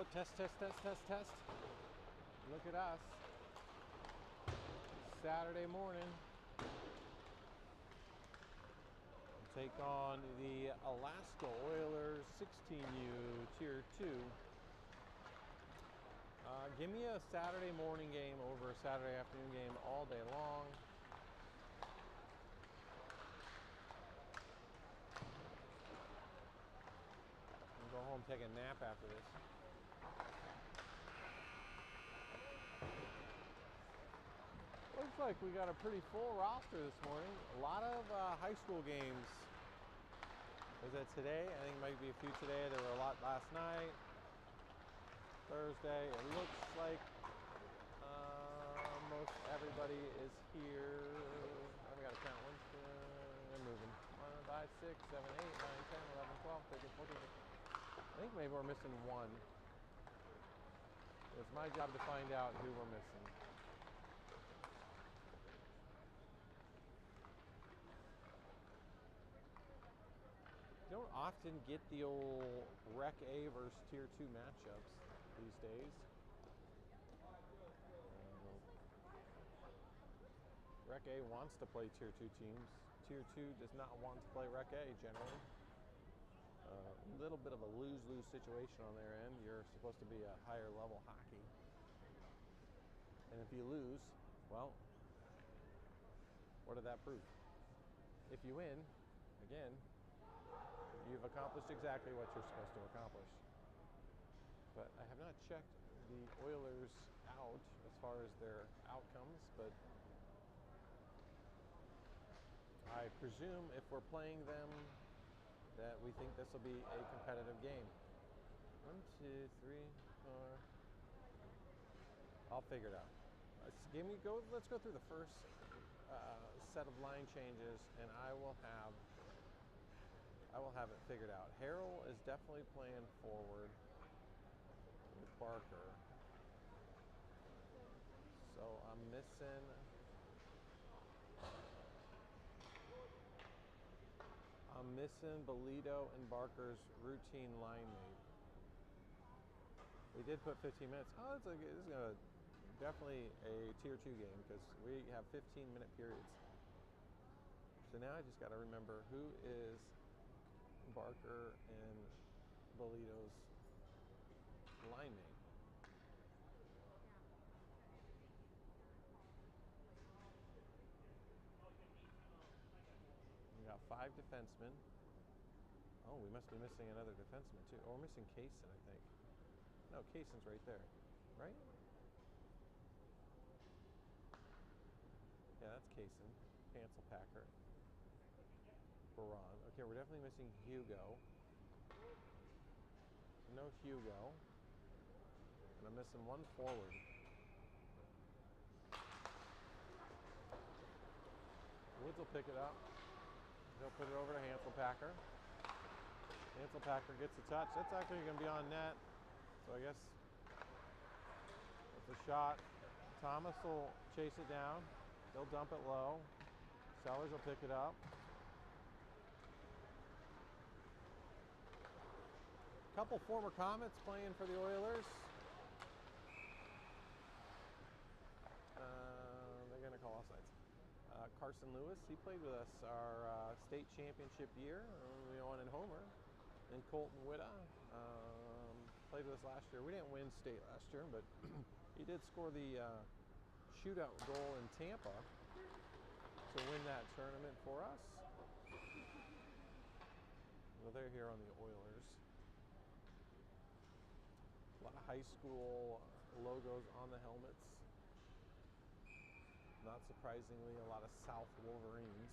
Oh, test, test, test, test, test. Look at us. Saturday morning. Take on the Alaska Oilers 16U Tier 2. Give me a Saturday morning game over a Saturday afternoon game all day long. I'll go home and take a nap after this. Looks like we got a pretty full roster this morning. A lot of high school games. Was that today? I think it might be a few today. There were a lot last night. Thursday. It looks like most everybody is here. I've got to count. They're moving. 1, 5, 6, 7, 8, 9, 10, 11, 12, 13, 14. I think maybe we're missing one. It's my job to find out who we're missing. You don't often get the old Rec A versus Tier 2 matchups these days. Rec A wants to play Tier 2 teams. Tier 2 does not want to play Rec A generally. A little bit of a lose-lose situation on their end. You're supposed to be a higher level hockey. And if you lose, well, what did that prove? If you win, again, you've accomplished exactly what you're supposed to accomplish. But I have not checked the Oilers out as far as their outcomes, but I presume if we're playing them that we think this will be a competitive game. 1, 2, 3, 4. I'll figure it out. Let's go through the first set of line changes, and I will have it figured out. Harrell is definitely playing forward with Barker. So I'm missing Bolito and Barker's routine line mate. We did put 15 minutes. Oh, this is definitely a Tier 2 game because we have 15-minute periods. So now I just got to remember who is Barker and Bolito's line mate. We got 5 defensemen. Oh, we must be missing another defenseman too. Oh, we're missing Kaysen, I think. No, Kaysen's right there, right? Yeah, that's Kaysen. Packer. Baron. Okay, we're definitely missing Hugo. No Hugo. And I'm missing one forward. Woods will pick it up. He'll put it over to Packer. Packer gets a touch. That's actually going to be on net. So I guess it's a shot. Thomas will chase it down. They'll dump it low. Sellers will pick it up. A couple former Comets playing for the Oilers. They're going to call offsides. Carson Lewis, he played with us our state championship year. We won in Homer. And Colton Witta played with us last year. We didn't win state last year, but he did score the shootout goal in Tampa to win that tournament for us. Well, they're here on the Oilers. A lot of high school logos on the helmets. Not surprisingly, a lot of South Wolverines.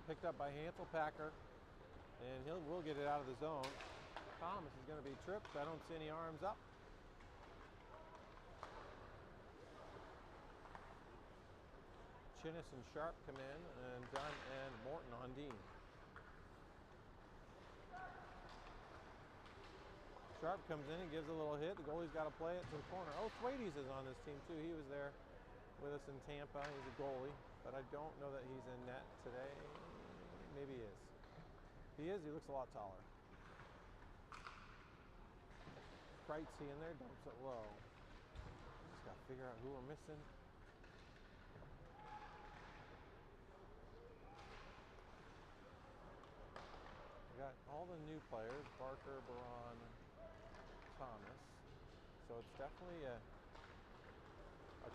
Picked up by Packer, and we'll get it out of the zone. Thomas is going to be tripped. I don't see any arms up. Chinnis and Sharp come in, and Dunn and Morton on D. Sharp comes in and gives a little hit. The goalie's got to play it to the corner. Oh, Thwaites is on this team too. He was there with us in Tampa. He's a goalie, but I don't know that he's in net today. Maybe he is. If he is, he looks a lot taller. Kreitzy in there, dumps it low. Just got to figure out who we're missing. We got all the new players, Barker, Baron, Thomas. So it's definitely a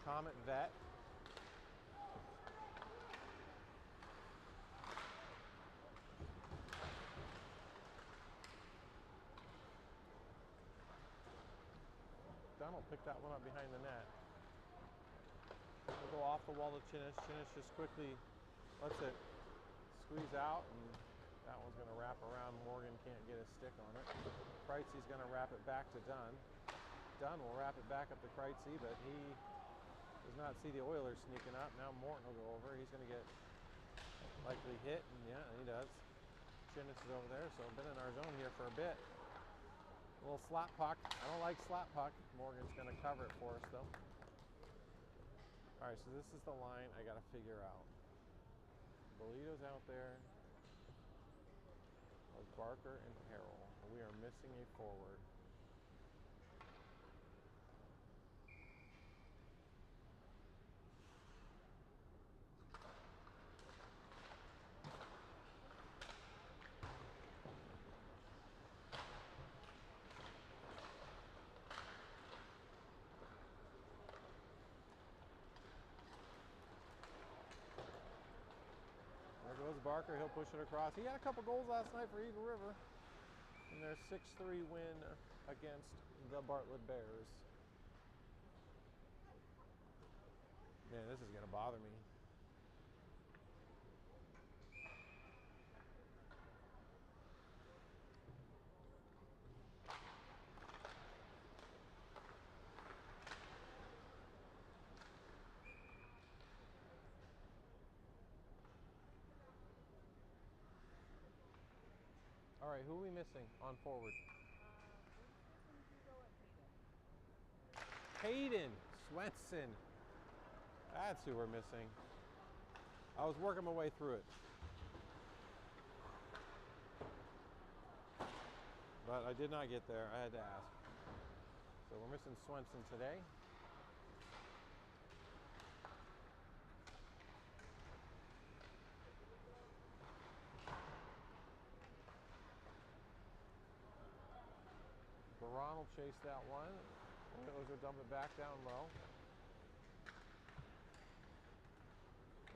Comet vet. Dunn will pick that one up behind the net. We'll go off the wall to Chinnis. Chinnis just quickly lets it squeeze out, and that one's going to wrap around. Morgan can't get his stick on it. Kreitzy's going to wrap it back to Dunn. Dunn will wrap it back up to Kreitzy, but he does not see the Oilers sneaking up. Now Morton will go over. He's going to get likely hit, and yeah, he does. Chinnis is over there, so been in our zone here for a bit. A little slap puck. I don't like slap puck. Morgan's going to cover it for us, though. All right, so this is the line I got to figure out. Bolito's out there with Barker and Harrell. We are missing a forward. There goes Barker. He'll push it across. He had a couple goals last night for Eagle River in their 6-3 win against the Bartlett Bears. Man, this is going to bother me. All right, who are we missing on forward? Hayden Swenson. That's who we're missing. I was working my way through it, but I did not get there. I had to ask. So we're missing Swenson today. Baron will chase that one. Oilers will dump it back down low.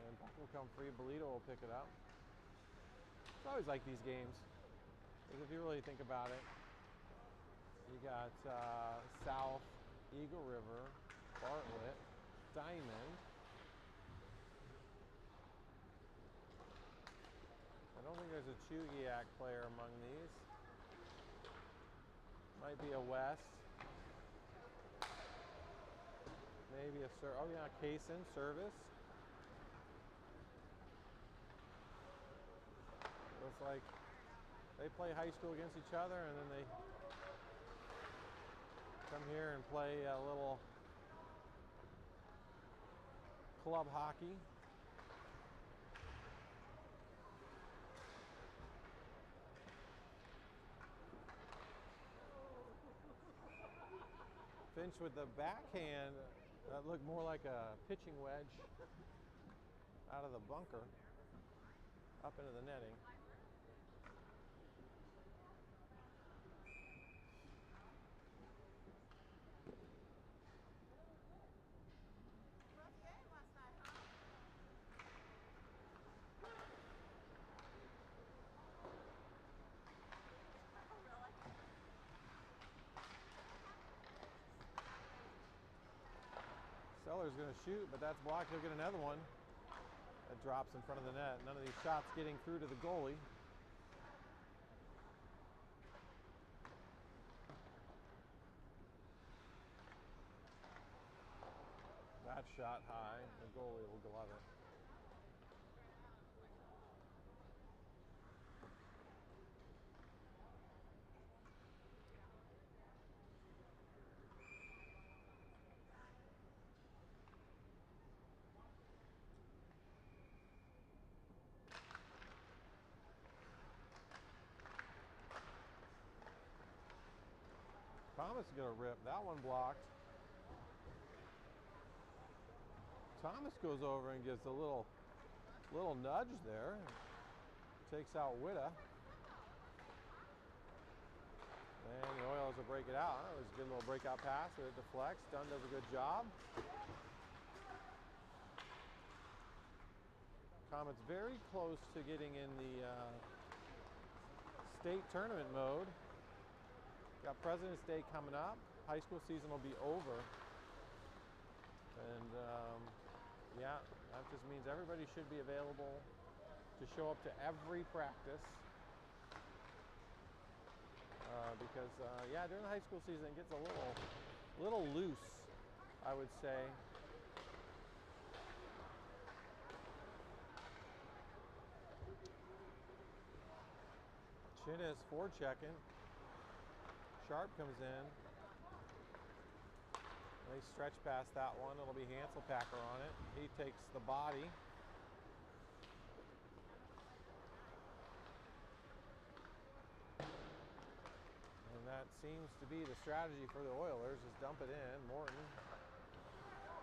And puck will come free. Bolito will pick it up. It's always like these games, because if you really think about it, you got South, Eagle River, Bartlett, Diamond. I don't think there's a Chugiak player among these. Might be a West. Maybe a oh yeah, Kaysen, Service. Looks like they play high school against each other, and then they come here and play a little club hockey. Finch with the backhand, that looked more like a pitching wedge out of the bunker up into the netting. Seller's going to shoot, but that's blocked. He'll get another one. That drops in front of the net. None of these shots getting through to the goalie. That shot high. The goalie will glove it. Comets going to rip. That one blocked. Thomas goes over and gives a little nudge there. Takes out Witta. And the Oilers will break it out. It was a good little breakout pass. It deflects. Dunn does a good job. Comets very close to getting in the state tournament mode. Got President's Day coming up. High school season will be over. And yeah, that just means everybody should be available to show up to every practice. Because yeah, during the high school season it gets a little loose, I would say. Chinnis forechecking. Sharp comes in. They stretch past that one. It'll be Hanselpacker on it. He takes the body. That seems to be the strategy for the Oilers, is dump it in. Morton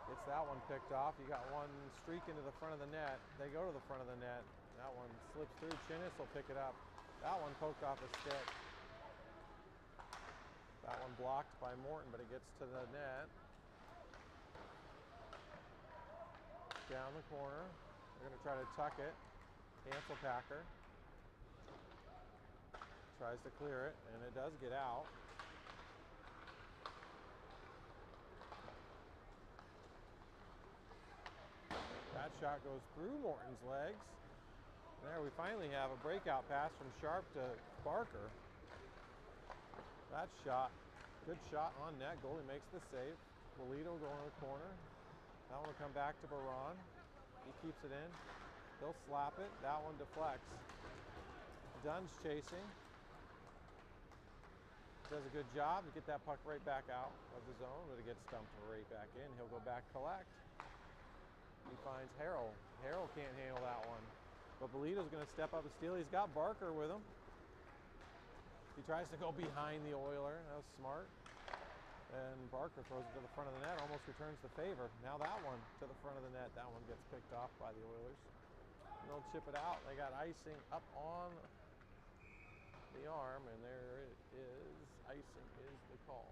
gets that one picked off. You got one streak into the front of the net. They go to the front of the net. That one slips through. Chinnis will pick it up. That one poked off his stick. That one blocked by Morton, but it gets to the net. Down the corner. They're going to try to tuck it. Hanselpacker tries to clear it, and it does get out. That shot goes through Morton's legs. There we finally have a breakout pass from Sharp to Barker. That shot, good shot on net. Goalie makes the save. Bolito going to the corner. That one will come back to Baron. He keeps it in. He'll slap it. That one deflects. Dunn's chasing. Does a good job to get that puck right back out of the zone, but it gets dumped right back in. He'll go back collect. He finds Harrell. Harrell can't handle that one. But Bolito's going to step up and steal. He's got Barker with him. He tries to go behind the Oiler. That was smart. And Barker throws it to the front of the net, almost returns the favor. Now that one to the front of the net. That one gets picked off by the Oilers. And they'll chip it out. They got icing up on the arm, and there it is. Icing is the call.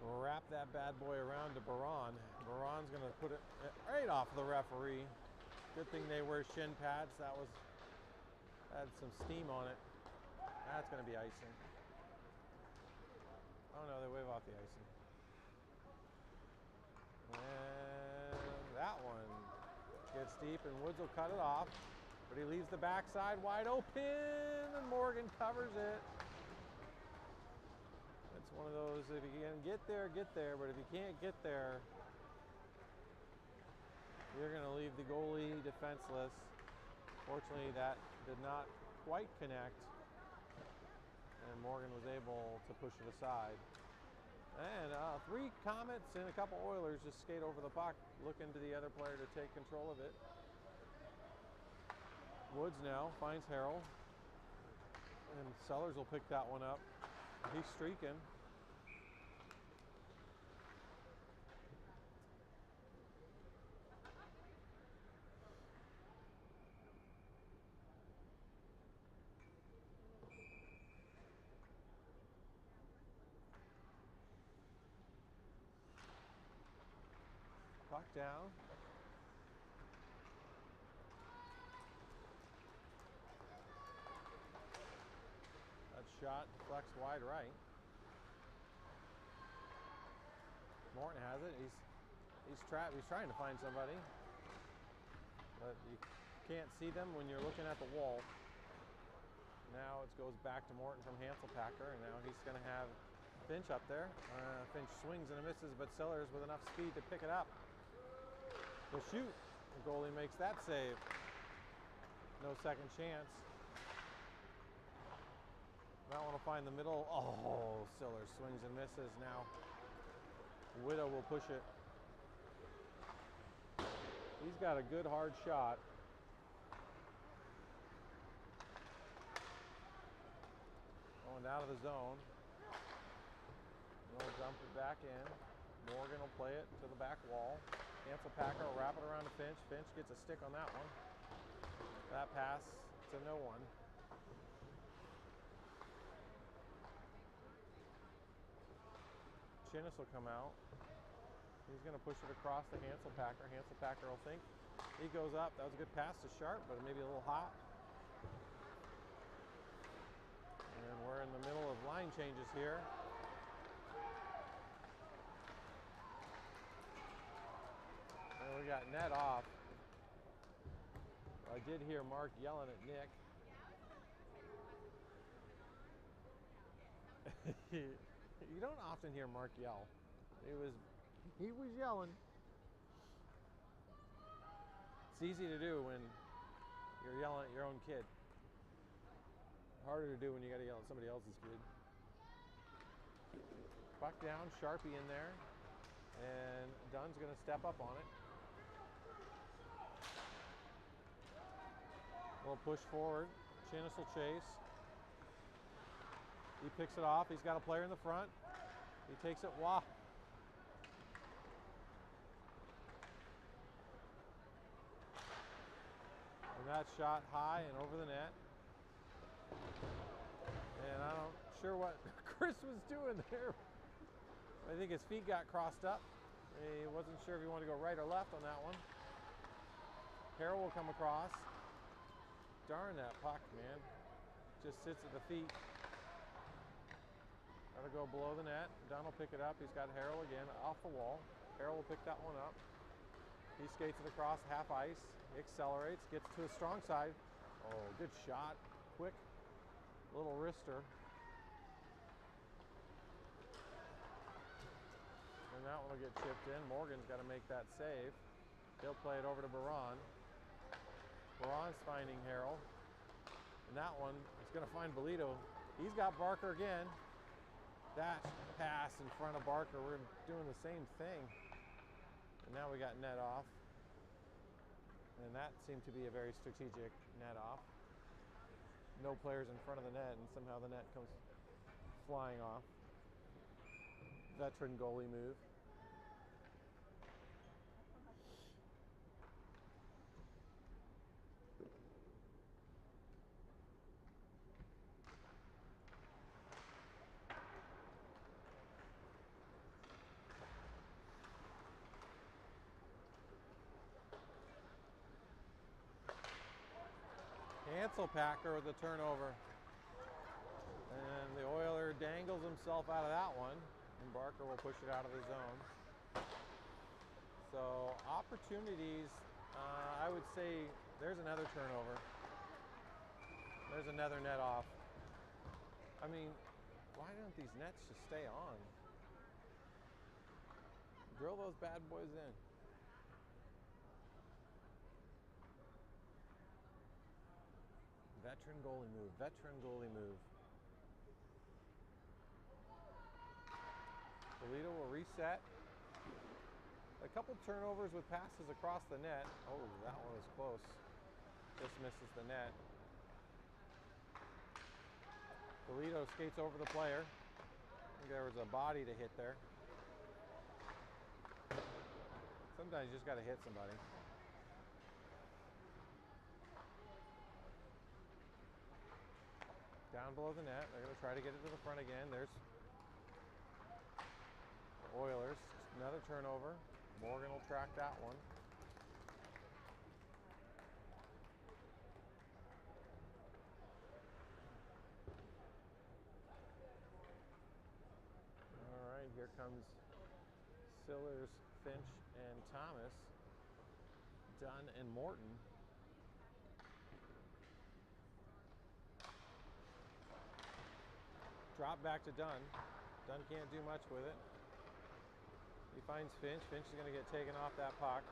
We'll wrap that bad boy around to Baron. Baron's going to put it right off the referee. Good thing they wear shin pads. That had some steam on it. That's going to be icing. Oh no, they wave off the icing. And that one gets deep, and Woods will cut it off. But he leaves the backside wide open, and Morgan covers it. It's one of those, if you can get there, get there. But if you can't get there, you're going to leave the goalie defenseless. Fortunately, that did not quite connect, and Morgan was able to push it aside. And 3 Comets and a couple Oilers just skate over the puck, looking to the other player to take control of it. Woods now finds Harrell, and Sellers will pick that one up. He's streaking. Puck down. That shot deflects wide right. Morton has it. He's trying to find somebody, but you can't see them when you're looking at the wall. Now it goes back to Morton from Hanselpacker, and now he's going to have Finch up there. Finch swings and misses, but Sellers with enough speed to pick it up. He'll shoot. The goalie makes that save. No second chance. find the middle. Oh, Siller swings and misses now. Widow will push it. He's got a good hard shot. Going out of the zone. He'll jump it back in. Morgan will play it to the back wall. Cancel Packer will wrap it around to Finch. Finch gets a stick on that one. That pass to no one. Chinnis will come out. He's going to push it across to Hansel Packer. Hansel Packer will think. He goes up. That was a good pass to Sharp, but maybe a little hot. And we're in the middle of line changes here. And we got net off. I did hear Mark yelling at Nick. You don't often hear Mark yell. He was yelling. It's easy to do when you're yelling at your own kid. Harder to do when you got to yell at somebody else's kid. Puck down, Sharpie in there, and Dunn's going to step up on it. We'll push forward. Chinnis will chase. He picks it off. He's got a player in the front. He takes it wide. And that shot high and over the net. And I'm not sure what Chris was doing there. I think his feet got crossed up. He wasn't sure if he wanted to go right or left on that one. Harrell will come across. Darn that puck, man. Just sits at the feet. Gotta go below the net. Dunn will pick it up. He's got Harrell again off the wall. Harrell will pick that one up. He skates it across half ice. He accelerates, gets to his strong side. Oh, good shot. Quick little wrister. And that one will get chipped in. Morgan's got to make that save. He'll play it over to Baron. Baron's finding Harrell. And that one is going to find Bolito. He's got Barker again. That pass in front of Barker. We're doing the same thing. And now we got net off. And that seemed to be a very strategic net off. No players in front of the net, and somehow the net comes flying off. Veteran goalie move. Hansel Packer with the turnover. And the Oiler dangles himself out of that one. And Barker will push it out of the zone. So opportunities, I would say there's another turnover. There's another net off. I mean, why don't these nets just stay on? Drill those bad boys in. Veteran goalie move, veteran goalie move. Bolito will reset. A couple turnovers with passes across the net. Oh, that one was close. Just misses the net. Bolito skates over the player. I think there was a body to hit there. Sometimes you just got to hit somebody. Down below the net. They're going to try to get it to the front again. There's the Oilers. Another turnover. Morgan will track that one. All right, here comes Sillers, Finch, and Thomas. Dunn and Morton. Drop back to Dunn. Dunn can't do much with it. He finds Finch. Finch is going to get taken off that puck.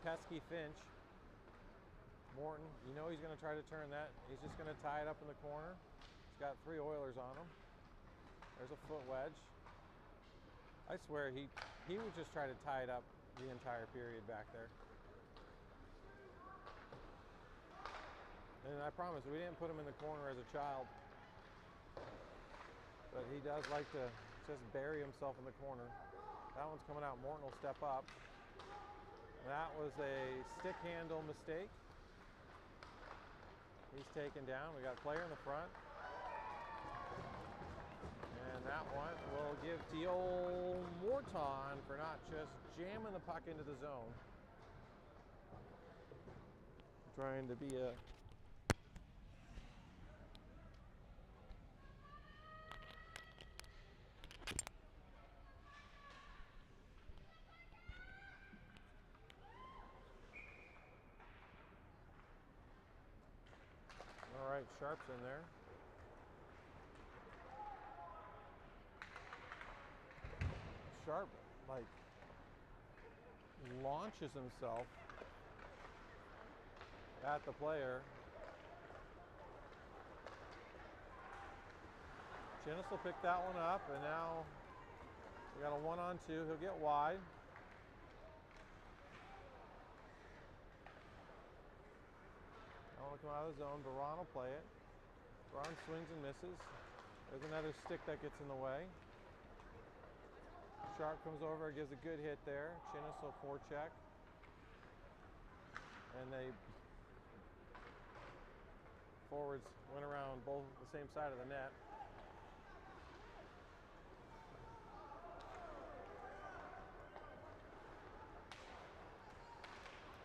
pesky Finch. Morton, you know he's going to try to turn that. He's just going to tie it up in the corner. He's got 3 Oilers on him. There's a foot wedge. I swear he would just try to tie it up the entire period back there. And I promise, we didn't put him in the corner as a child. But he does like to just bury himself in the corner. That one's coming out. Morton will step up. That was a stick handle mistake. He's taken down. We got a player in the front. And that one will give to old Morton for not just jamming the puck into the zone. Trying to be a all right, Sharp's in there. Sharp, like, launches himself at the player. Chinnis will pick that one up, and now we got a 1-on-2. He'll get wide. I want to come out of the zone, but Ron will play it. Ron swings and misses. There's another stick that gets in the way. Sharp comes over, gives a good hit there. Chinnis will forecheck. And they forwards went around both the same side of the net.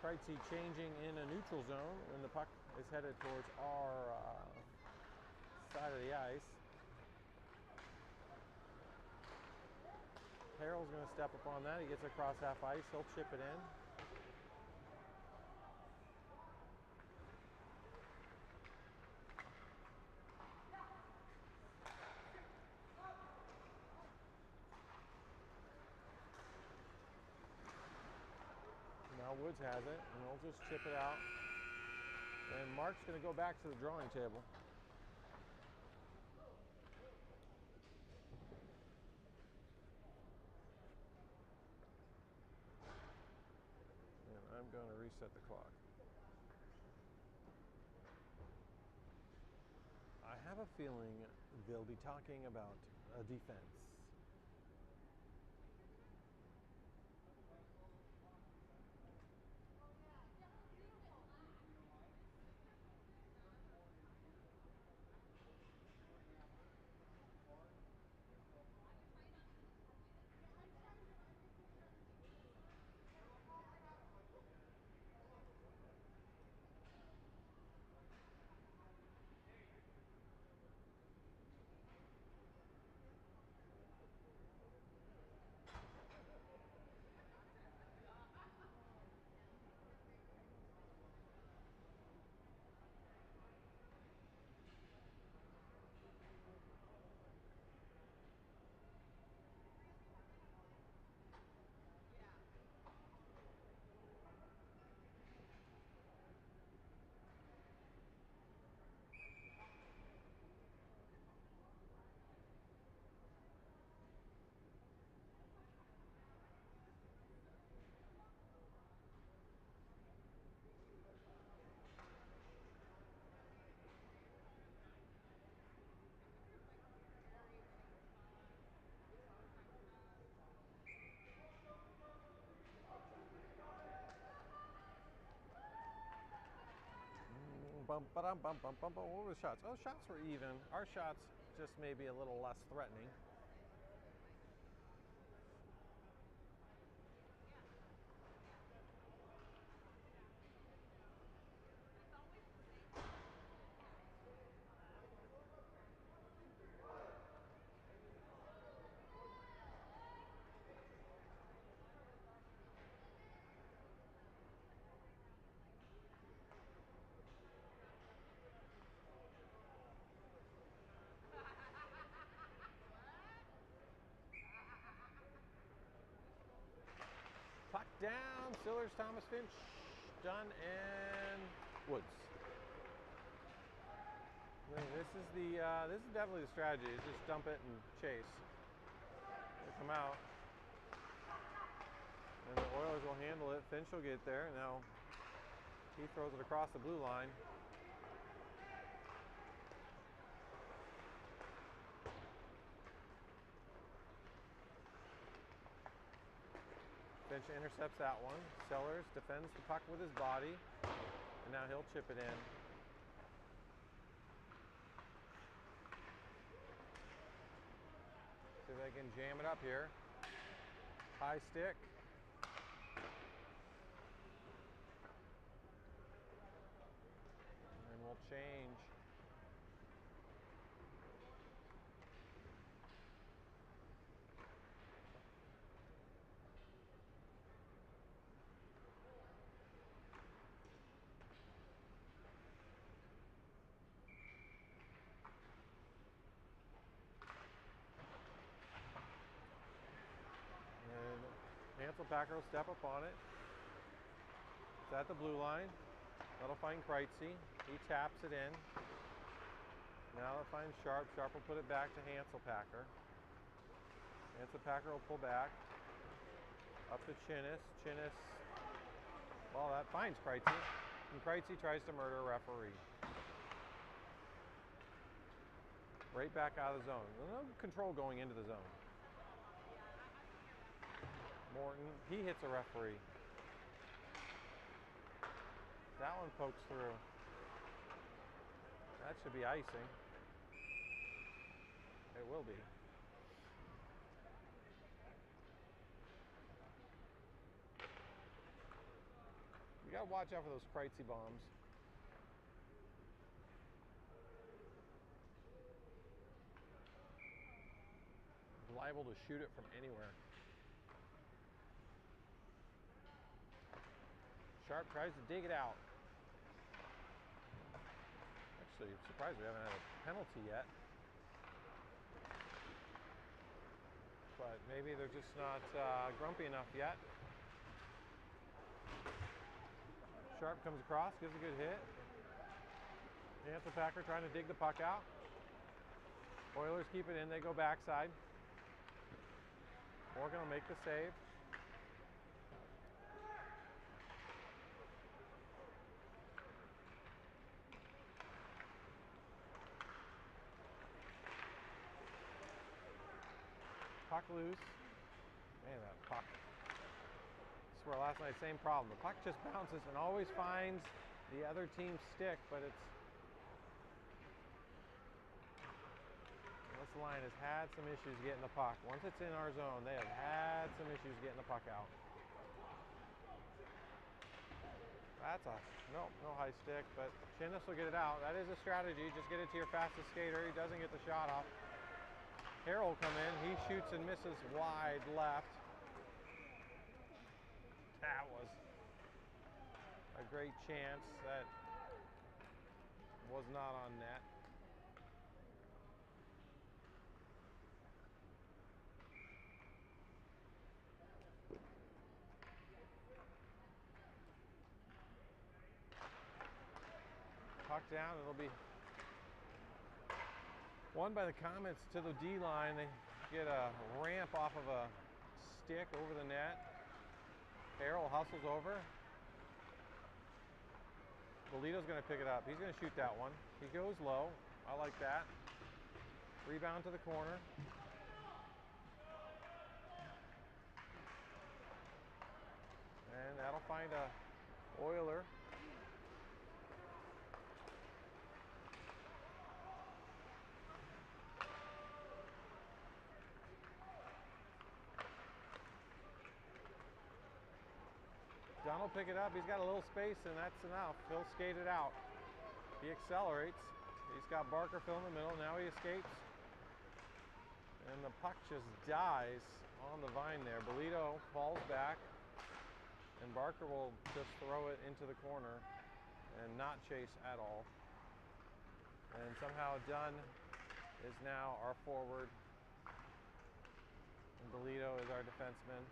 Kreitzy changing in a neutral zone when the puck is headed towards our side of the ice. Harrell's going to step up on that. He gets across half ice. He'll chip it in. Now Woods has it, and he'll just chip it out. And Mark's going to go back to the drawing table. And I'm going to reset the clock. I have a feeling they'll be talking about a defense. What were the shots? Oh, shots were even. Our shots just maybe a little less threatening. down. Sillers, Thomas, Finch, Dunn, and Woods. This is definitely the strategy. Is just dump it and chase. They come out, and the Oilers will handle it. Finch will get there. Now he throws it across the blue line. Finch intercepts that one. Sellers defends the puck with his body, and now he'll chip it in. See if they can jam it up here. High stick. And we'll change. Packer will step up on it. It's at the blue line. That'll find Kreitzy. He taps it in. Now they'll find Sharp. Sharp will put it back to Packer. Packer will pull back. Up to Chinnis. Chinnis, well, that finds Kreitzy. And Kreitzy tries to murder a referee. Right back out of the zone. No control going into the zone. Morton, he hits a referee. That one pokes through. That should be icing. It will be. You gotta watch out for those Kreitzy bombs. Liable to shoot it from anywhere. Sharp tries to dig it out. Actually, I'm surprised we haven't had a penalty yet. But maybe they're just not grumpy enough yet. Sharp comes across, gives a good hit. Packer trying to dig the puck out. Oilers keep it in, they go backside. Morgan will make the save. Puck loose. Man, that puck. I swear last night, same problem. The puck just bounces and always finds the other team's stick, but it's... This line has had some issues getting the puck. Once it's in our zone, they have had some issues getting the puck out. That's a... No high stick, but Chinnis will get it out. That is a strategy. Just get it to your fastest skater. He doesn't get the shot off. Carroll will come in. He shoots and misses wide left. That was a great chance. That was not on net. Puck down. It'll be won by the Comets to the D line. They get a ramp off of a stick over the net. Carroll hustles over. Bolito's going to pick it up. He's going to shoot that one. He goes low. I like that. Rebound to the corner. And that'll find a Oiler. Dunn will pick it up. He's got a little space, and that's enough. He'll skate it out. He accelerates. He's got Barker filling the middle. Now he escapes. And the puck just dies on the vine there. Bolito falls back, and Barker will just throw it into the corner and not chase at all. And somehow Dunn is now our forward, and Bolito is our defenseman.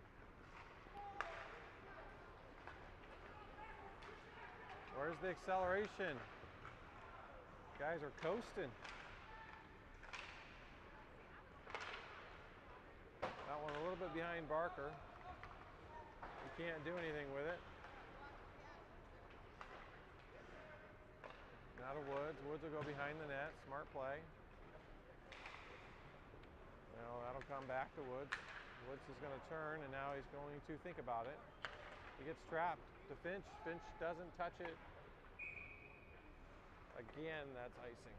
Where's the acceleration? Guys are coasting. That one a little bit behind Barker. You can't do anything with it. Now to Woods. Woods will go behind the net. Smart play. Now that'll come back to Woods. Woods is going to turn, and now he's going to think about it. He gets trapped to Finch. Finch doesn't touch it. Again, that's icing.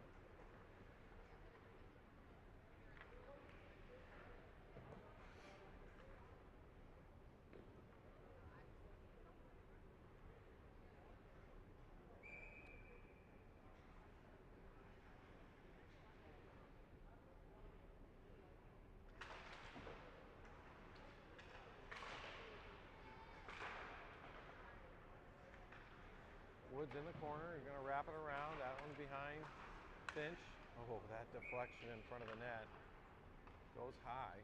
Woods in the corner. He's going to wrap it around. That one's behind Finch. Oh, that deflection in front of the net goes high.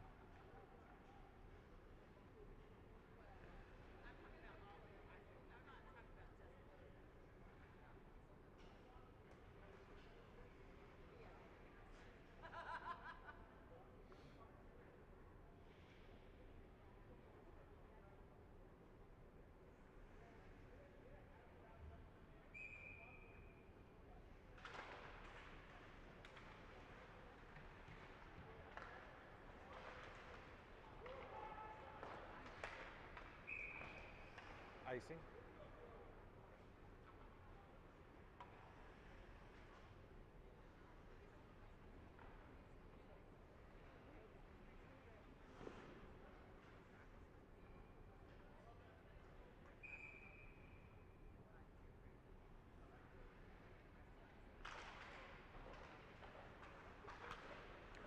Icing.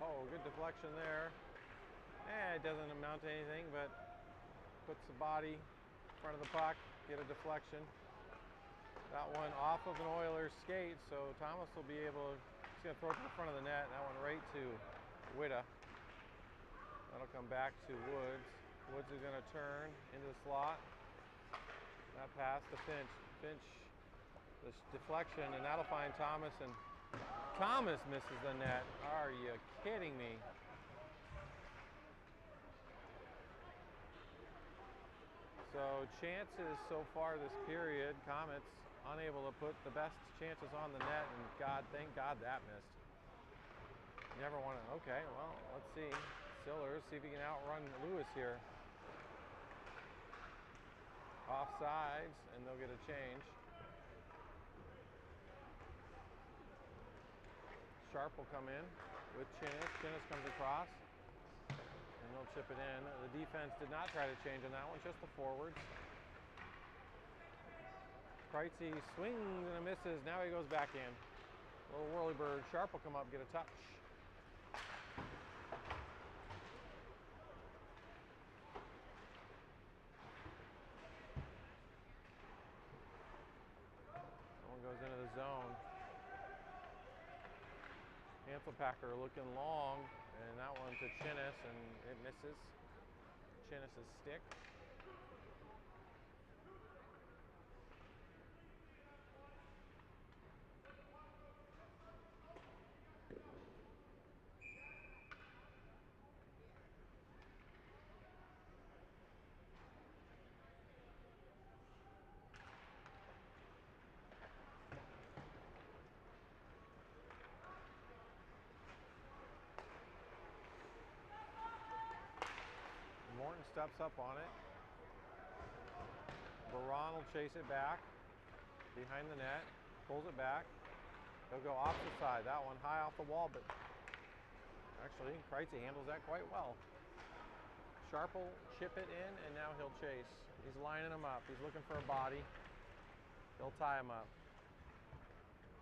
Oh, good deflection there. It doesn't amount to anything, but puts the body in front of the puck, get a deflection. That one off of an Oilers skate, so Thomas will be able to, he's going to throw it to the front of the net. That one right to Witta. That'll come back to Woods. Woods is going to turn into the slot. That pass to Finch. Finch, this deflection, and that'll find Thomas, and Thomas misses the net. Are you kidding me? So chances so far this period, Comets unable to put the best chances on the net, and thank God that missed. Never want to, okay, well, let's see. Sillers, see if he can outrun Lewis here. Offsides, and they'll get a change. Sharp will come in with Chinnis. Chinnis comes across, and they'll chip it in. The defense did not try to change on that one, just the forwards. Kreitzy swings and misses. Now he goes back in. Little whirlybird. Sharp will come up, get a touch. Someone goes into the zone. Hanselpacker looking long, and that one to Chinnis, and it misses. Chinnis' stick. Morton steps up on it. Baron will chase it back behind the net, pulls it back. They'll go off the side. That one high off the wall, but actually Kreitzy handles that quite well. Sharp will chip it in, and now he'll chase. He's lining him up. He's looking for a body. He'll tie him up.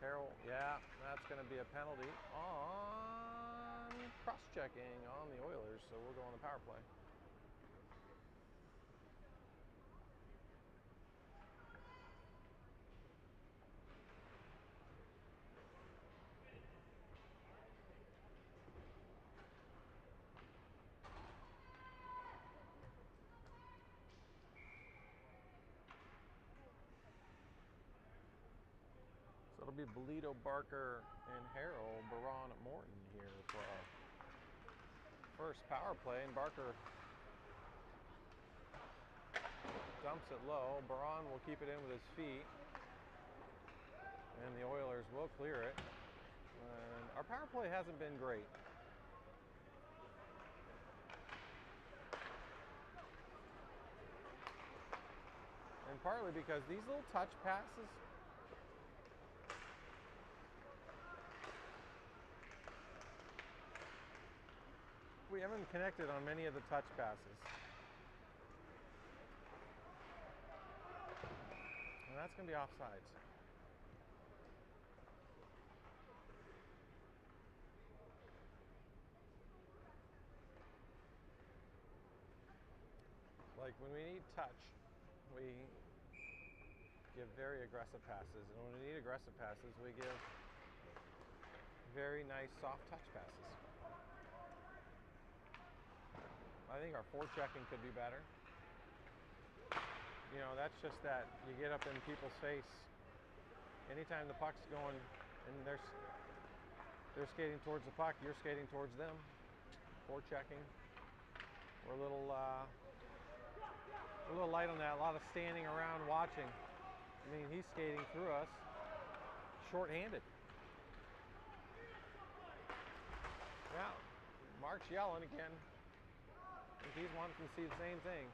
Carroll, yeah, that's going to be a penalty on cross-checking on the Oilers, so we'll go on the power play. It'll be Bolito, Barker, and Harrell, Baron, Morton here for our first power play. And Barker dumps it low. Baron will keep it in with his feet. And the Oilers will clear it. And our power play hasn't been great. And partly because these little touch passes, we haven't connected on many of the touch passes. And that's going to be offsides. Like when we need touch, we give very aggressive passes. And when we need aggressive passes, we give very nice soft touch passes. I think our forechecking could be better. You know, that's just that you get up in people's face. Anytime the puck's going and they're skating towards the puck, you're skating towards them. Forechecking. We're a little light on that. A lot of standing around watching. I mean, he's skating through us, short-handed. Yeah, Mark's yelling again. I think he's wanting to see the same thing.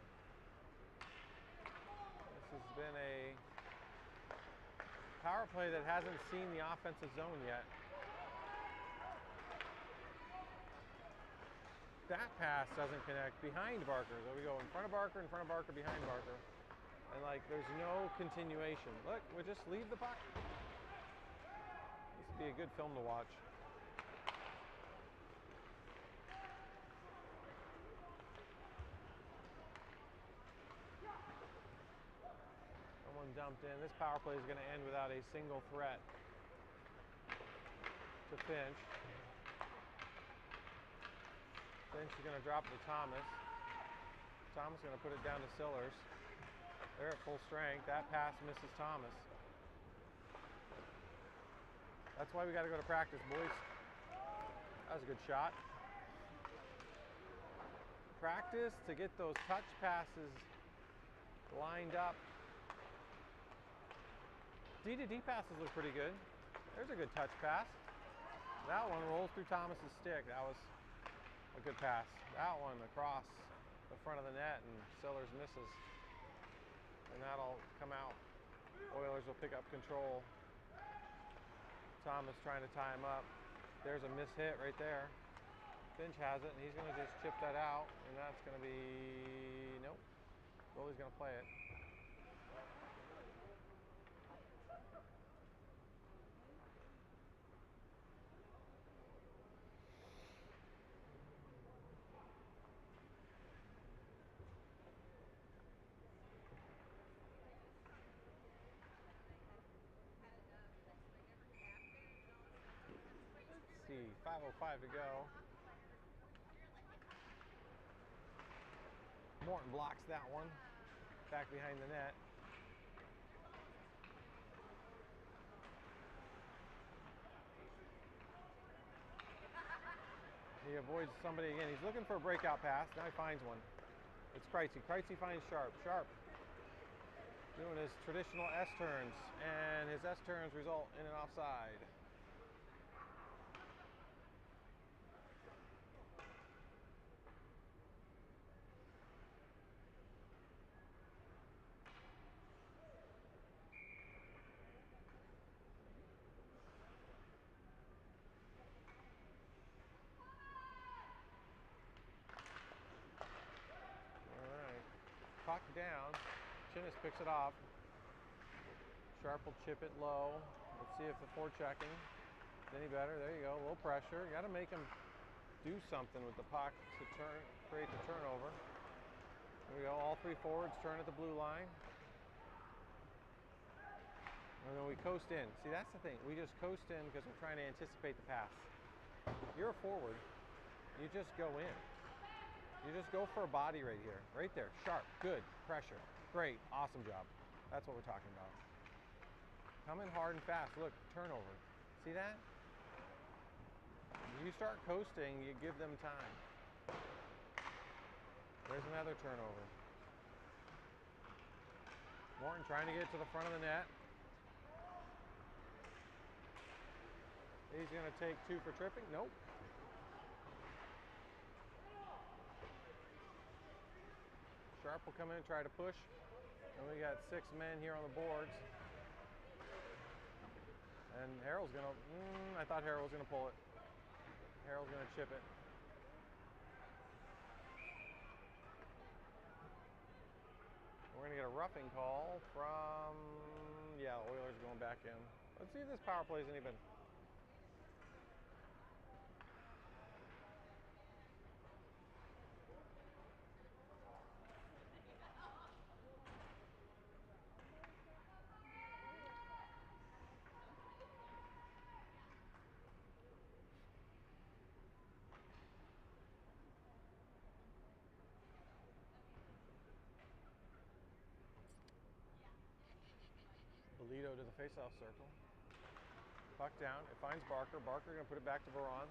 This has been a power play that hasn't seen the offensive zone yet. That pass doesn't connect behind Barker. So we go in front of Barker, behind Barker. And like, there's no continuation. Look, we just leave the puck. This would be a good film to watch. Someone dumped in. This power play is going to end without a single threat to Finch. Finch is going to drop it to Thomas. Thomas is going to put it down to Sillers. They're at full strength. That pass misses Thomas. That's why we got to go to practice, boys. That was a good shot. Practice to get those touch passes lined up. D-to-D passes look pretty good. There's a good touch pass. That one rolls through Thomas's stick. That was a good pass. That one across the front of the net, and Sillers misses. And that'll come out. Oilers will pick up control. Thomas trying to tie him up. There's a miss hit right there. Finch has it, and he's going to just chip that out, and that's going to be, nope. Goalie's going to play it. See, 5:05 to go. Morton blocks that one. Back behind the net. He avoids somebody again. He's looking for a breakout pass. Now he finds one. It's Kreitzy. Kreitzy finds Sharp. Sharp doing his traditional S-turns, and his S-turns result in an offside. Puck down. Chinnis picks it off. Sharp will chip it low. Let's see if the forechecking is any better. There you go. A little pressure. You got to make him do something with the puck to create the turnover. There we go. All three forwards turn at the blue line. And then we coast in. See, that's the thing. We just coast in because we're trying to anticipate the pass. If you're a forward, you just go in. You just go for a body right here. Right there. Sharp. Good. Pressure. Great. Awesome job. That's what we're talking about. Come in hard and fast. Look, turnover. See that? You start coasting, you give them time. There's another turnover. Morton trying to get to the front of the net. He's going to take 2 for tripping. Nope. Sharp will come in and try to push. And we got 6 men here on the boards. And Harold's going to, I thought Harold was going to pull it. Harold's going to chip it. We're going to get a roughing call from, yeah, Oilers going back in. Let's see if this power play is any better. Bolito to the faceoff circle. Puck down. It finds Barker. Barker going to put it back to Veron.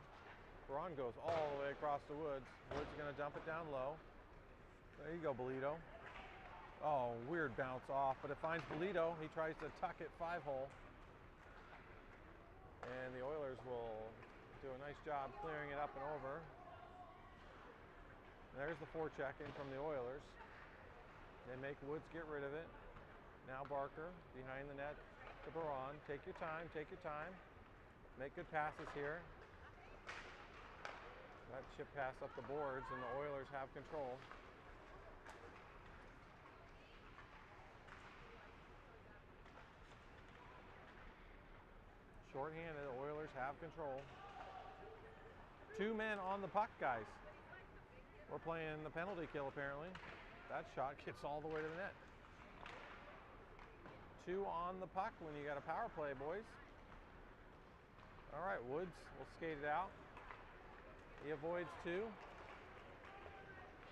Veron goes all the way across the Woods. Woods going to dump it down low. There you go, Bolito. Oh, weird bounce off, but it finds Bolito. He tries to tuck it 5-hole. And the Oilers will do a nice job clearing it up and over. There's the forecheck in from the Oilers. They make Woods get rid of it. Now Barker behind the net to Baron. Take your time, take your time. Make good passes here. That chip pass up the boards and the Oilers have control. Shorthanded, the Oilers have control. 2 men on the puck, guys. We're playing the penalty kill apparently. That shot gets all the way to the net. 2 on the puck when you got a power play, boys. All right, Woods will skate it out. He avoids 2.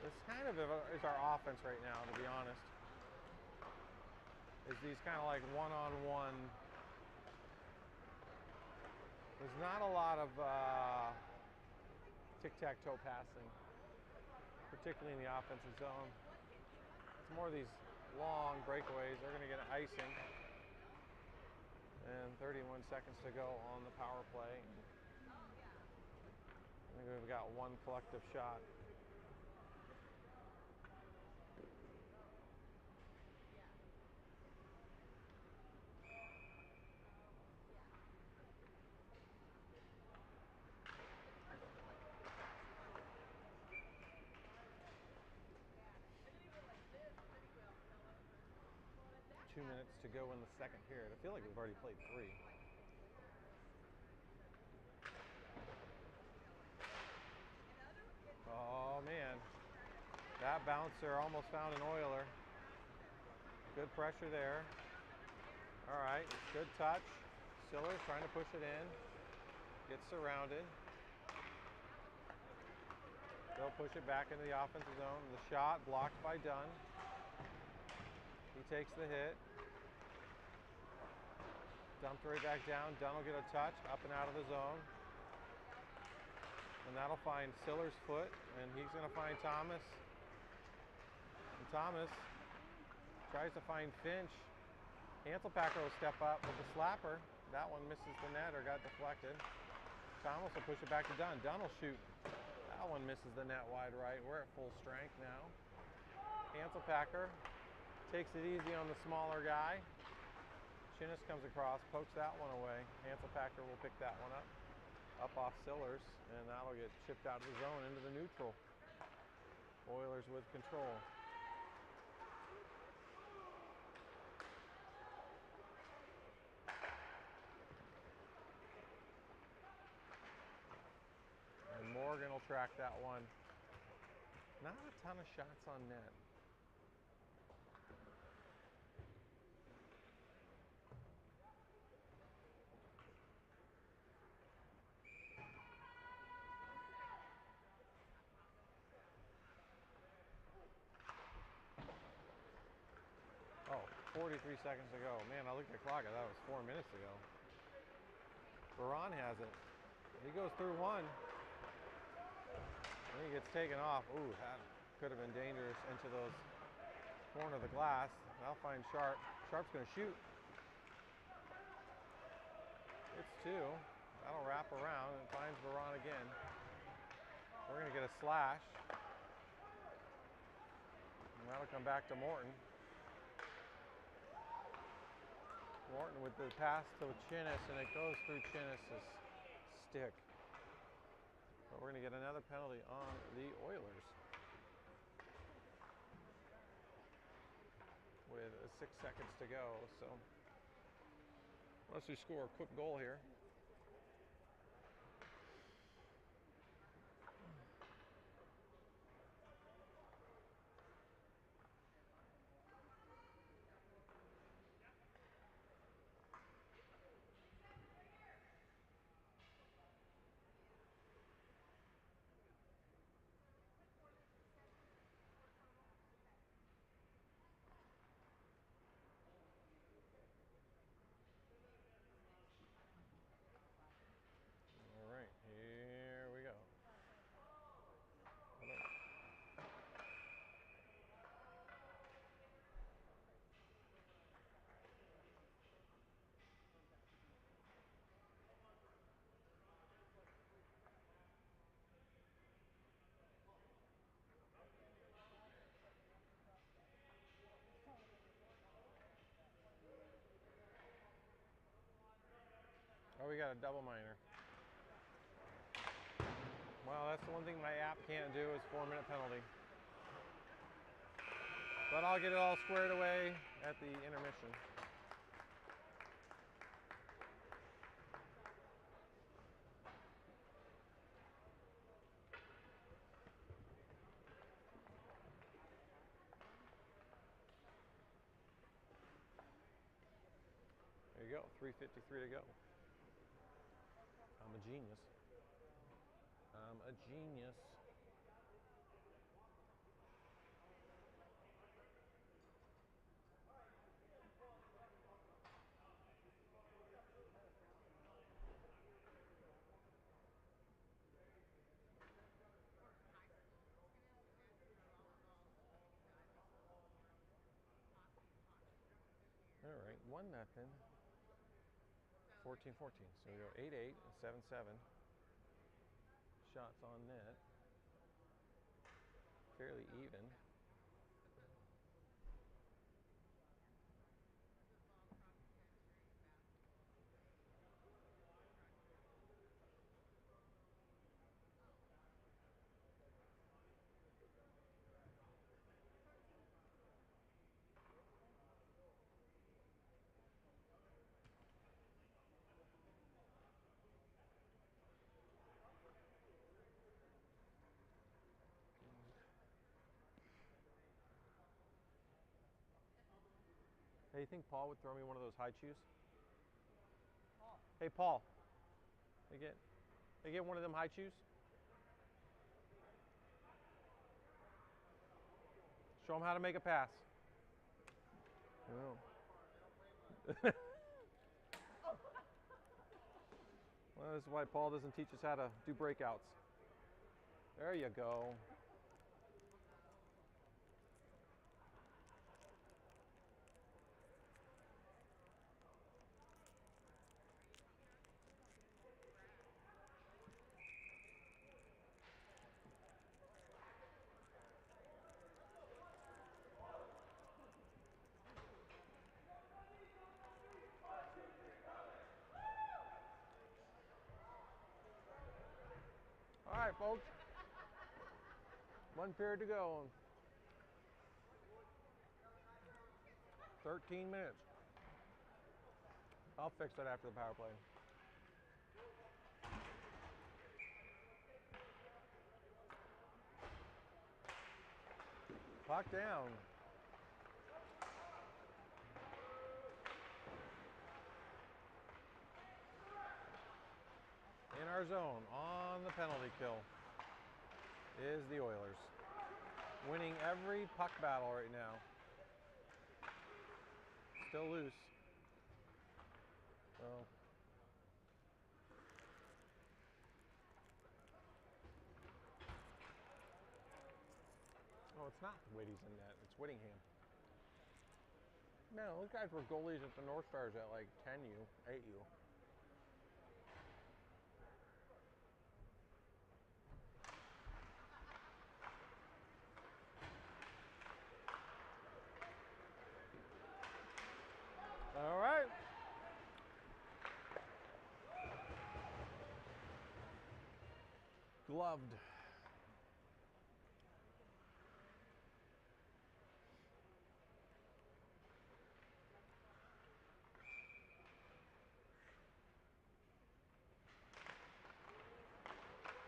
This kind of is our offense right now, to be honest. Is these kind of like one-on-one. There's not a lot of tic-tac-toe passing, particularly in the offensive zone. It's more of these long breakaways. They're going to get an icing. And 31 seconds to go on the power play. I think we've got 1 collective shot. Two minutes to go in the second period. I feel like we've already played 3. Oh man, that bouncer almost found an Oiler. Good pressure there. All right, good touch. Sillers trying to push it in. Gets surrounded. They'll push it back into the offensive zone. The shot blocked by Dunn. He takes the hit. Dumped right back down. Dunn will get a touch up and out of the zone. And that'll find Siller's foot. And he's going to find Thomas. And Thomas tries to find Finch. Hanselpacker will step up with the slapper. That one misses the net or got deflected. Thomas will push it back to Dunn. Dunn will shoot. That one misses the net wide right. We're at full strength now. Hanselpacker takes it easy on the smaller guy. Chinnis comes across, pokes that one away. Hanselpacker will pick that one up off Sillers, and that'll get chipped out of the zone into the neutral. Oilers with control. And Morgan will track that one. Not a ton of shots on net. Oh, 43 seconds to go. Man, I looked at the clock. I thought it was 4 minutes ago. Baran has it. He goes through one. And he gets taken off. Ooh, that could have been dangerous into those corner of the glass. I'll find Sharp. Sharp's going to shoot. It's two. That'll wrap around and finds Baran again. We're going to get a slash. And that'll come back to Morton. Morton with the pass to Chinnis, and it goes through Chinnis' stick. But we're going to get another penalty on the Oilers with 6 seconds to go. So unless we score a quick goal here. Oh, we got a double minor. Well, that's the one thing my app can't do is 4-minute penalty. But I'll get it all squared away at the intermission. There you go, 3:53 to go. I'm a genius. I'm a genius. All right, 1-0. 14-14. So we go 8-8 and 7-7. Shots on net. Fairly even. Hey, you think Paul would throw me one of those high chews? Paul. Hey, Paul. They get one of them high chews? Show them how to make a pass. Oh. Well, this is why Paul doesn't teach us how to do breakouts. There you go. All right, folks. 1 period to go. 13 minutes. I'll fix that after the power play. Clock down. In our zone, on the penalty kill, is the Oilers. Winning every puck battle right now. still loose. So. Oh, it's not Whitty's in net. It's Whittingham. Man, those guys were goalies at the North Stars at like 10U, 8U. All right. Gloved.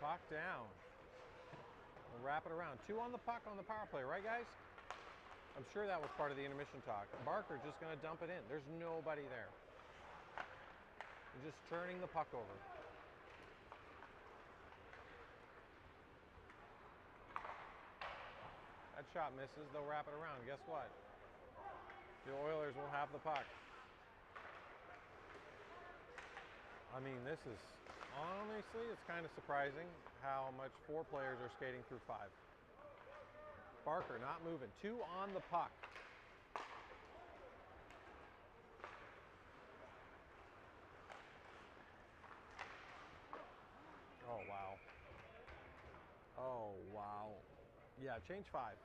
Puck down. We'll wrap it around. 2 on the puck on the power play, right, guys? I'm sure that was part of the intermission talk. Barker just going to dump it in. There's nobody there. You're just turning the puck over. That shot misses. They'll wrap it around. Guess what? The Oilers will have the puck. I mean, this is, honestly, it's kind of surprising how much 4 players are skating through 5. Barker not moving. 2 on the puck. Oh, wow. Oh, wow. Yeah, change 5.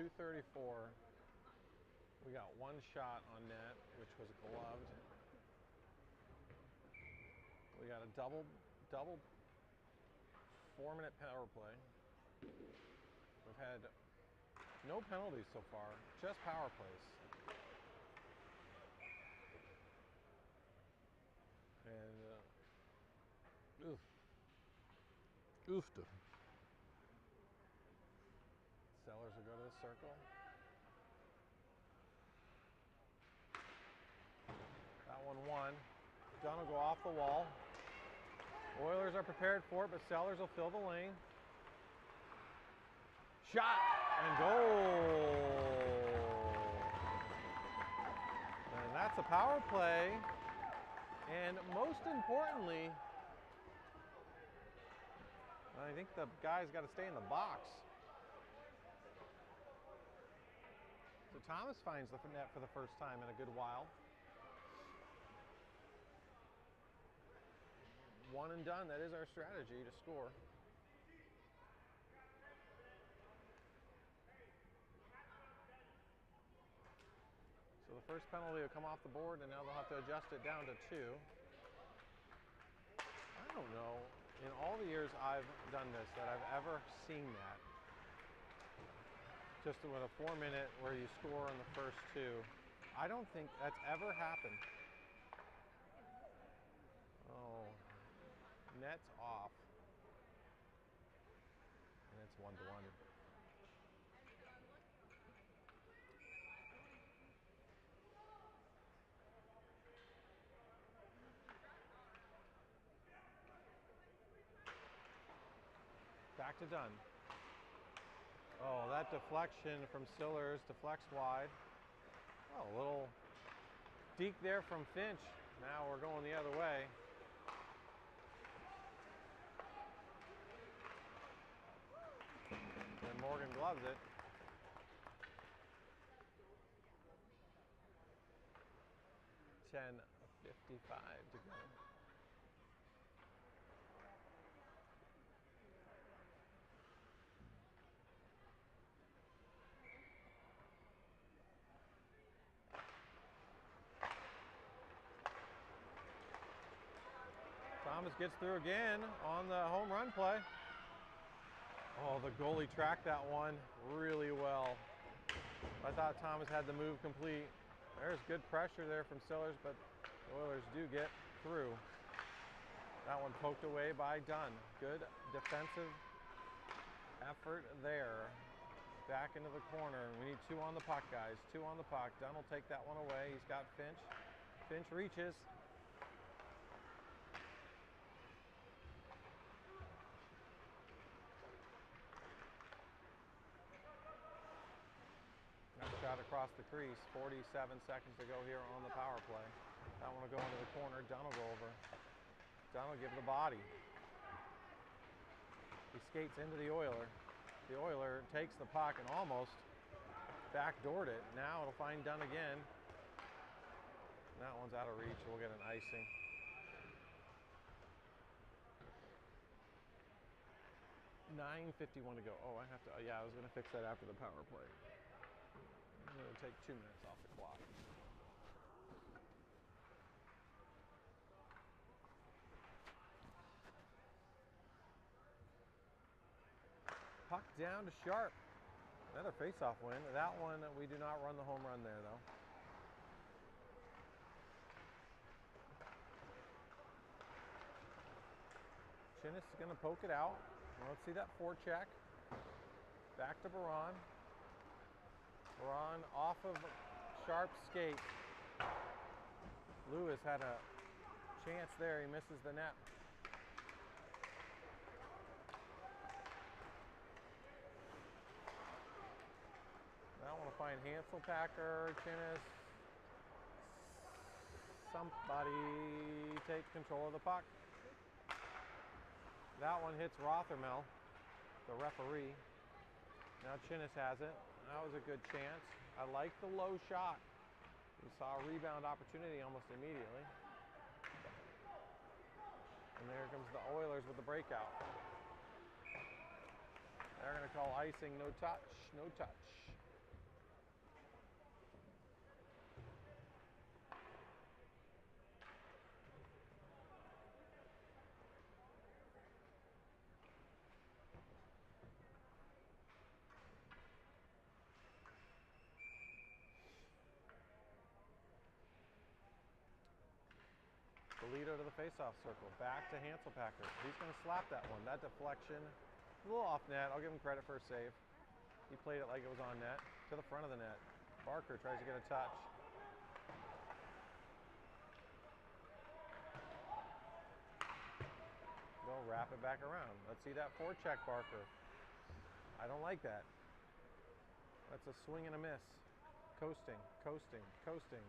.234. We got 1 shot on net, which was gloved. We got a double 4-minute power play. We've had no penalties so far, just power plays. And oofta. Sellers will go to the circle. That one won. Dunn will go off the wall. Oilers are prepared for it, but Sellers will fill the lane. Shot and goal. And that's a power play. And most importantly, I think the guy's got to stay in the box. So Thomas finds the net for the first time in a good while. 1 and done. That is our strategy, to score. So the first penalty will come off the board, and now they'll have to adjust it down to 2. I don't know, in all the years I've done this, that I've ever seen that. Just with a 4-minute where you score in the first 2. I don't think that's ever happened. Oh, net's off. And it's 1-1. Back to Dunn. Oh, that deflection from Stillers deflects wide. Oh, a little deke there from Finch. Now we're going the other way. And Morgan gloves it. .10:55 to go. Thomas gets through again on the home run play. Oh, the goalie tracked that one really well. I thought Thomas had the move complete. There's good pressure there from Stillers, but the Oilers do get through. That one poked away by Dunn. Good defensive effort there. Back into the corner. We need 2 on the puck, guys. 2 on the puck. Dunn will take that one away. He's got Finch. Finch reaches. across the crease. 47 seconds to go here on the power play. That one will go into the corner. Dunn will go over. Dunn will give the body. He skates into the Oiler. The Oiler takes the puck and almost backdoored it. Now it'll find Dunn again. That one's out of reach. We'll get an icing. .951 to go. Oh, I have to, yeah, I was going to fix that after the power play. I'm going to take 2 minutes off the clock. Puck down to Sharp. Another face-off win. That one, we do not run the home run there, though. Chinnis is going to poke it out. Let's see that forecheck. Back to Baron. Baron off of Sharp's skate. Lewis had a chance there. He misses the net. Now I want to find Hanselpacker, Chinnis. Somebody take control of the puck. That one hits Rothermel, the referee. Now Chinnis has it. That was a good chance. I like the low shot. We saw a rebound opportunity almost immediately. And there comes the Oilers with the breakout. They're going to call icing, no touch, no touch. Toledo to the face-off circle. Back to Hanselpacker. He's going to slap that one. That deflection, a little off net. I'll give him credit for a save. He played it like it was on net. To the front of the net. Barker tries to get a touch. They'll wrap it back around. Let's see that forecheck, Barker. I don't like that. That's a swing and a miss. Coasting, coasting, coasting.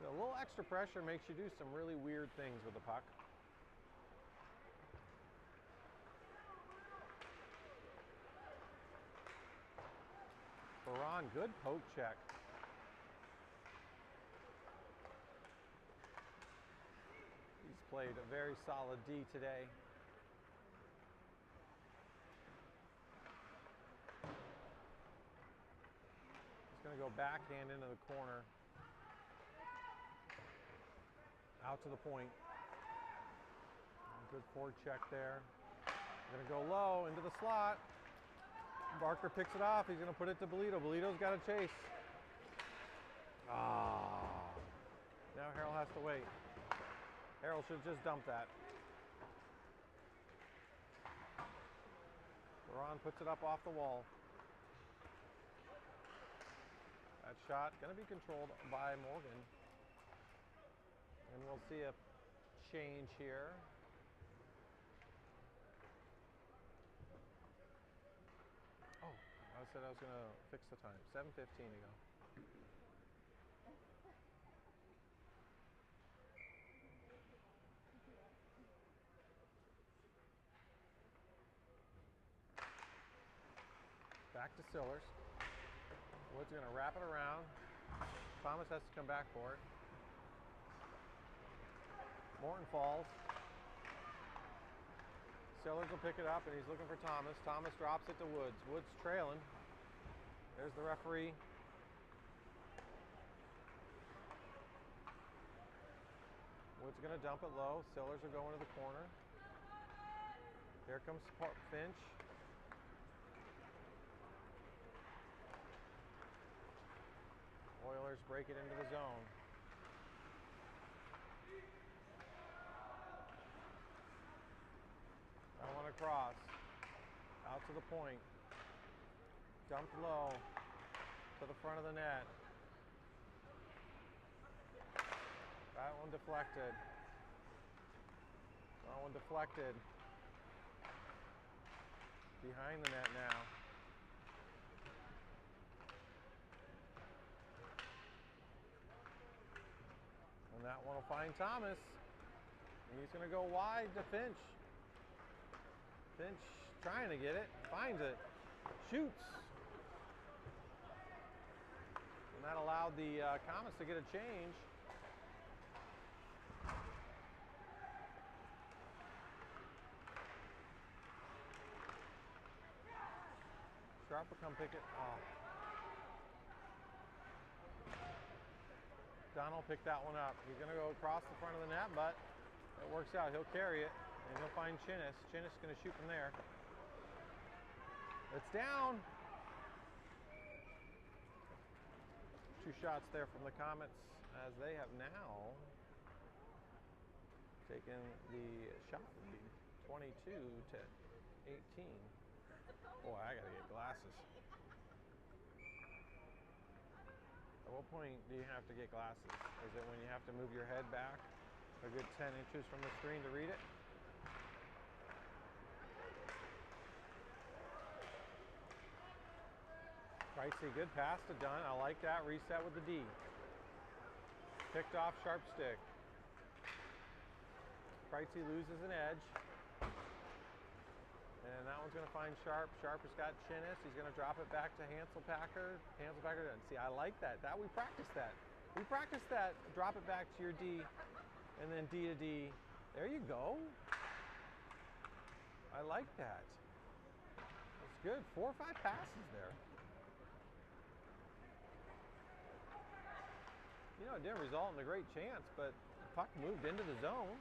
A little extra pressure makes you do some really weird things with the puck. Baron, good poke check. He's played a very solid D today. He's going to go backhand into the corner. Out to the point. Good forecheck there. Going to go low into the slot. Barker picks it off. He's going to put it to Bolito. Bolito's got to chase. Now Harrell has to wait. Harrell should have just dumped that. Baron puts it up off the wall. That shot going to be controlled by Morgan. And we'll see a change here. Oh, I said I was going to fix the time. 7:15 to go. Back to Sillers. Wood's going to wrap it around. Thomas has to come back for it. Morton falls. Sellers will pick it up, and he's looking for Thomas. Thomas drops it to Woods. Woods trailing. There's the referee. Woods going to dump it low. Sellers will go into the corner. Here comes Finch. Oilers break it into the zone. I want to cross. Out to the point. Dumped low. To the front of the net. That one deflected. That one deflected. Behind the net now. And that one will find Thomas. He's going to go wide to Finch. Finch trying to get it, finds it, shoots. And that allowed the Comets to get a change. Sharp will come pick it. Oh. Donald picked that one up. He's going to go across the front of the net, but it works out. He'll carry it, and he'll find Chinnis. Chinnis is going to shoot from there. It's down. 2 shots there from the Comets, as they have now taken the shot lead, 22 to 18. Boy, I got to get glasses. At what point do you have to get glasses? Is it when you have to move your head back a good 10 inches from the screen to read it? Pricey, good pass to Dunn. I like that. Reset with the D. Picked off Sharp stick. Pricey loses an edge. And that one's going to find Sharp. Sharp has got Chinnis. He's going to drop it back to Hanselpacker. Hanselpacker doesn't see. I like that. We practiced that. We practiced that. Drop it back to your D, and then D to D. There you go. I like that. That's good. 4 or 5 passes there. You know, it didn't result in a great chance, but the puck moved into the zone.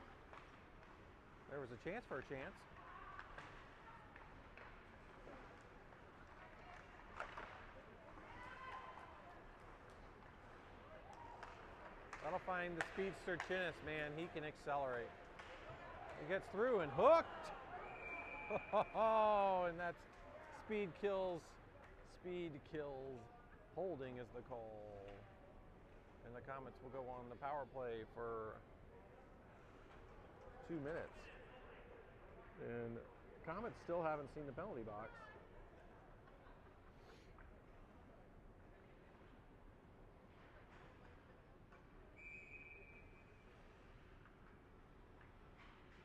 There was a chance for a chance. That'll find the speedster Chinnis. Man, he can accelerate. He gets through and hooked. Oh, and that's speed kills. Speed kills. Holding is the call. And the Comets will go on the power play for 2 minutes. And Comets still haven't seen the penalty box.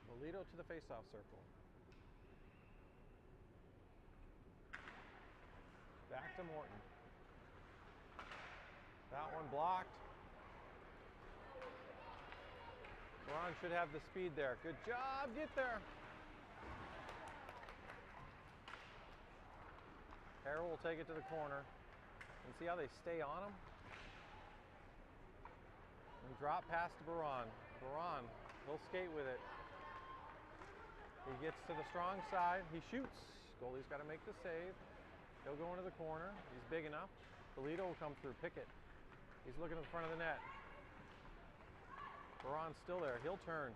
Bolito to the faceoff circle. Back to Morton. That one blocked. Ron should have the speed there. Good job, get there. Harrell will take it to the corner. And see how they stay on him? And drop pass to Baron. Baron, he'll skate with it. He gets to the strong side. He shoots. Goalie's got to make the save. He'll go into the corner. He's big enough. Bolito will come through. Pickett. He's looking at the front of the net. Baron's still there. He'll turn.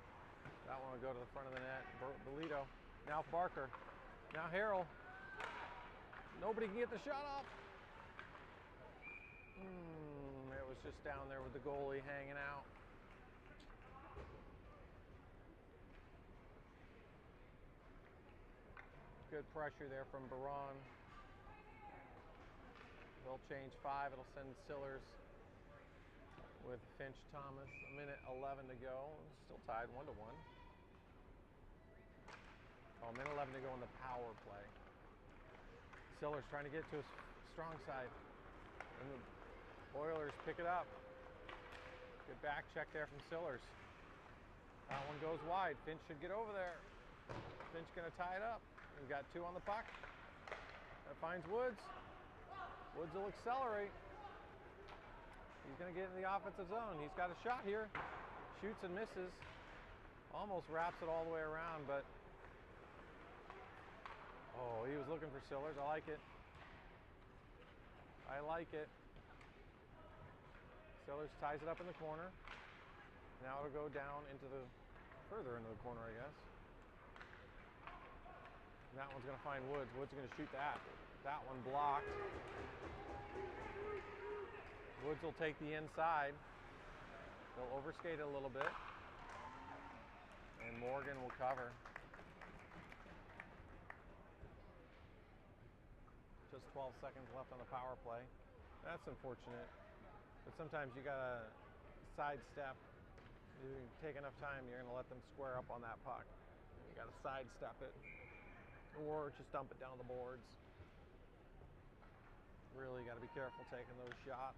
That one will go to the front of the net. Bolito. Now Barker. Now Harrell. Nobody can get the shot off. It was just down there with the goalie hanging out. Good pressure there from Baron. They'll change 5. It'll send Sillers with Finch Thomas. A minute 11 to go. Still tied 1-1. Oh, a minute 11 to go in the power play. Sillers trying to get to his strong side. And the Oilers pick it up. Good back check there from Sillers. That one goes wide. Finch should get over there. Finch going to tie it up. We've got 2 on the puck. That finds Woods. Woods will accelerate. He's going to get in the offensive zone. He's got a shot here. Shoots and misses. Almost wraps it all the way around, but oh, he was looking for Sillers. I like it. I like it. Sillers ties it up in the corner. Now it'll go down further into the corner, I guess. And that one's going to find Woods. Woods is going to shoot that. That one blocked. Woods will take the inside. They'll overskate it a little bit. And Morgan will cover. Just 12 seconds left on the power play. That's unfortunate. But sometimes you gotta sidestep. You take enough time, you're gonna let them square up on that puck. You gotta sidestep it. Or just dump it down the boards. Really gotta be careful taking those shots.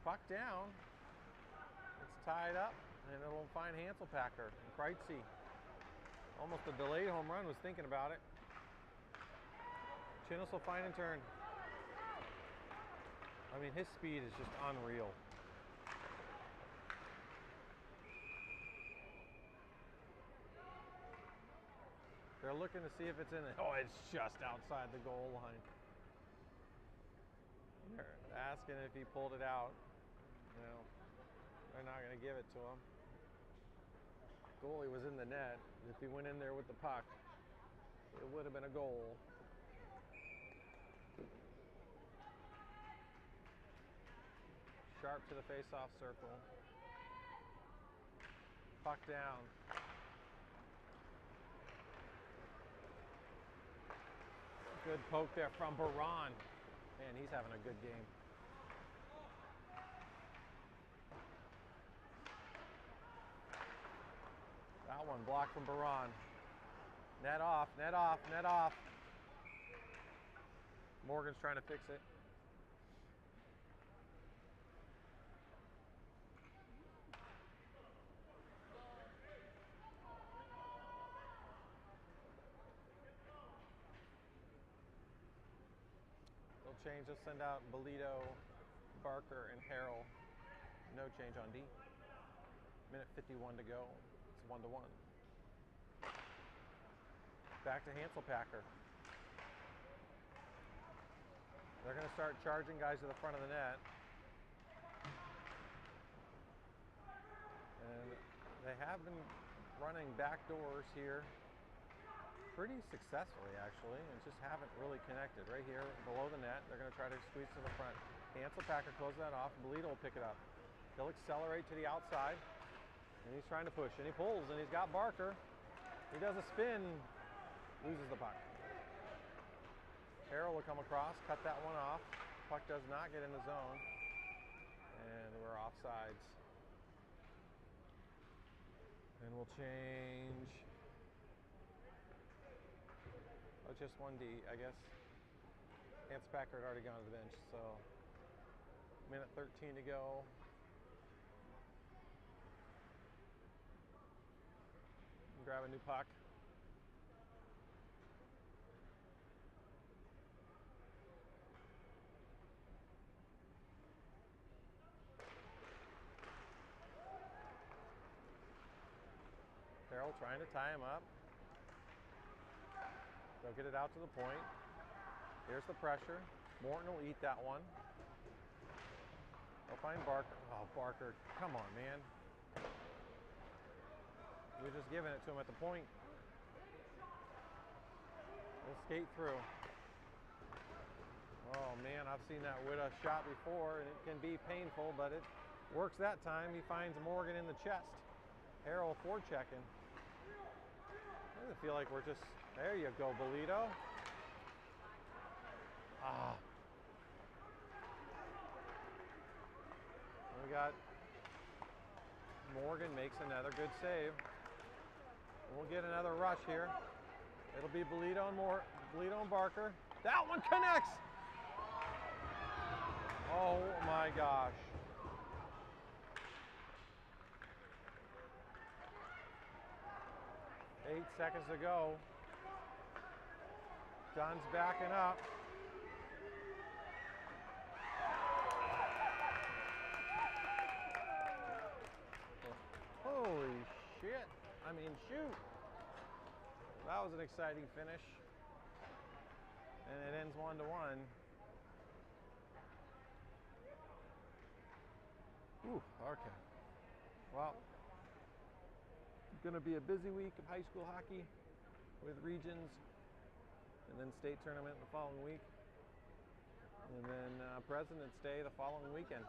Puck down. It's tied up, and it'll find Hanselpacker and Kreitzy. Almost a delayed home run, was thinking about it. Chinnis will find and turn. I mean, his speed is just unreal. They're looking to see if it's in it. Oh, it's just outside the goal line. They're asking if he pulled it out. You know, they're not going to give it to him. Goalie was in the net. If he went in there with the puck, it would have been a goal. Sharp to the face-off circle. Puck down. Good poke there from Baron. Man, he's having a good game. That one blocked from Baron. Net off, net off, net off. Morgan's trying to fix it. They'll change, they'll send out Bolito, Barker, and Harrell. No change on D. Minute 51 to go. It's 1-1. Back to Hanselpacker. They're going to start charging guys to the front of the net. And they have been running back doors here pretty successfully, actually, and just haven't really connected. Right here, below the net, they're going to try to squeeze to the front. Hanselpacker closes that off. Bolito will pick it up. He'll accelerate to the outside, and he's trying to push, and he pulls, and he's got Barker. He does a spin, loses the puck. Harrell will come across, cut that one off. Puck does not get in the zone, and we're offsides. And we'll change. Oh, just 1D, I guess. Hanselpacker had already gone to the bench, so minute 13 to go. Grab a new puck. Harrell trying to tie him up. They'll get it out to the point. Here's the pressure. Morton will eat that one. They'll find Barker. Oh, Barker, come on, man. We're just giving it to him at the point. We'll skate through. Oh, man, I've seen that with a shot before, and it can be painful, but it works that time. He finds Morgan in the chest. Harrell forechecking. I feel like we're just, there you go, Bolito. Ah. We got Morgan makes another good save. We'll get another rush here. It'll be Bolito and Barker. That one connects. Oh my gosh. Eight seconds to go. Dunn's backing up. Holy shit. I mean, shoot. That was an exciting finish. And it ends 1-1. Ooh, okay. Well, it's going to be a busy week of high school hockey with regions and then state tournament the following week. And then President's Day the following weekend.